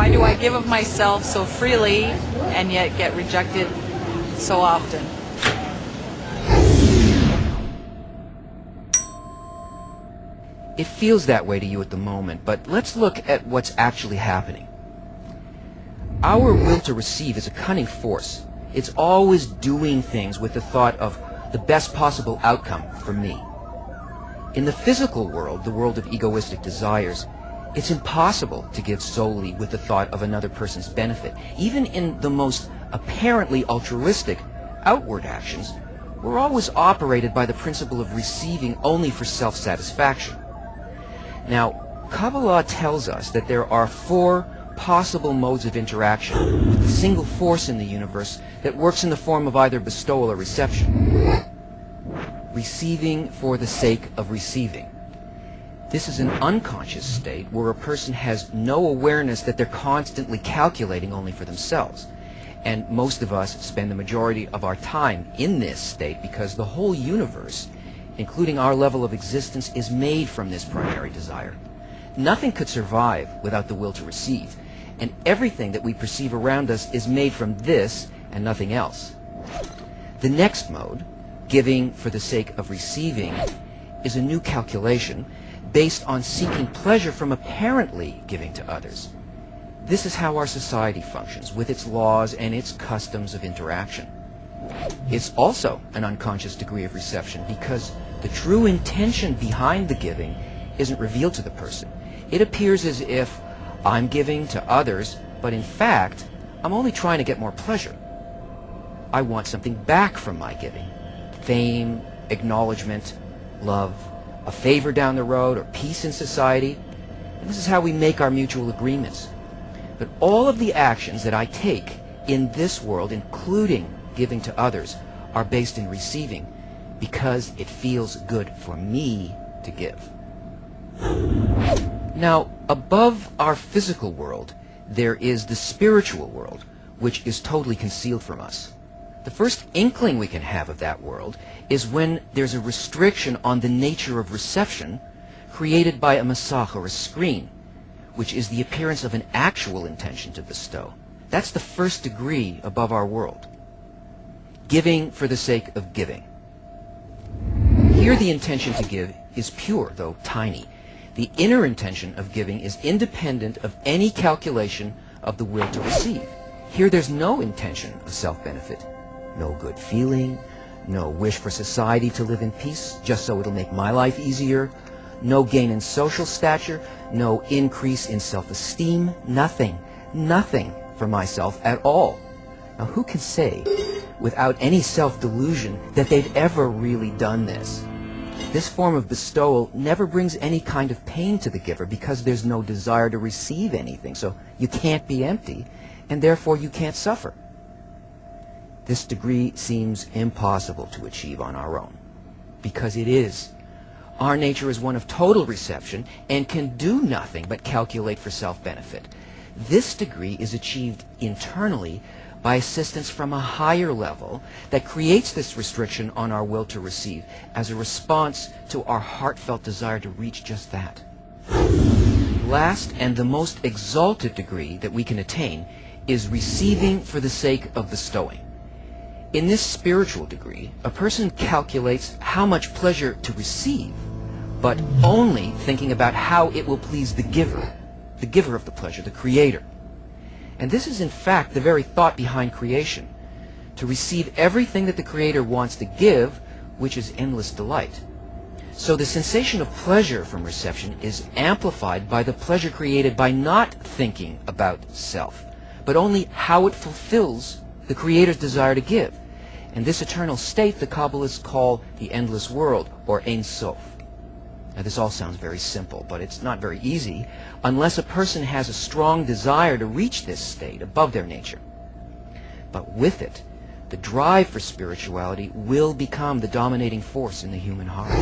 Why do I give of myself so freely and yet get rejected so often? It feels that way to you at the moment, but let's look at what's actually happening. Our will to receive is a cunning force. It's always doing things with the thought of the best possible outcome for me. In the physical world, the world of egoistic desires, it's impossible to give solely with the thought of another person's benefit. Even in the most apparently altruistic outward actions, we're always operated by the principle of receiving only for self-satisfaction. Now, Kabbalah tells us that there are 4 possible modes of interaction with a single force in the universe that works in the form of either bestowal or reception. Receiving for the sake of receiving. This is an unconscious state where a person has no awareness that they're constantly calculating only for themselves. And most of us spend the majority of our time in this state because the whole universe, including our level of existence, is made from this primary desire. Nothing could survive without the will to receive, and everything that we perceive around us is made from this and nothing else. The next mode, giving for the sake of receiving, is a new calculation based on seeking pleasure from apparently giving to others. This is how our society functions, with its laws and its customs of interaction. It's also an unconscious degree of reception because the true intention behind the giving isn't revealed to the person. It appears as if I'm giving to others, but in fact, I'm only trying to get more pleasure. I want something back from my giving. Fame, acknowledgement, love, a favor down the road, or peace in society. And this is how we make our mutual agreements. But all of the actions that I take in this world, including giving to others, are based in receiving because it feels good for me to give. Now, above our physical world, there is the spiritual world, which is totally concealed from us. The first inkling we can have of that world is when there's a restriction on the nature of reception created by a masach, or a screen, which is the appearance of an actual intention to bestow. That's the first degree above our world. Giving for the sake of giving. Here the intention to give is pure, though tiny. The inner intention of giving is independent of any calculation of the will to receive. Here there's no intention of self-benefit, no good feeling, no wish for society to live in peace just so it'll make my life easier, no gain in social stature, no increase in self-esteem, nothing for myself at all. Now who can say without any self-delusion that they've ever really done this? This form of bestowal never brings any kind of pain to the giver because there's no desire to receive anything, so you can't be empty, and therefore you can't suffer. This degree seems impossible to achieve on our own, because it is. Our nature is one of total reception and can do nothing but calculate for self-benefit. This degree is achieved internally by assistance from a higher level that creates this restriction on our will to receive as a response to our heartfelt desire to reach just that. Last and the most exalted degree that we can attain is receiving for the sake of bestowing. In this spiritual degree, a person calculates how much pleasure to receive, but only thinking about how it will please the giver of the pleasure, the creator. And this is in fact the very thought behind creation, to receive everything that the creator wants to give, which is endless delight. So the sensation of pleasure from reception is amplified by the pleasure created by not thinking about self, but only how it fulfills the creator's desire to give. And this eternal state the Kabbalists call the endless world, or Ein Sof. Now this all sounds very simple, but it's not very easy unless a person has a strong desire to reach this state above their nature. But with it, the drive for spirituality will become the dominating force in the human heart.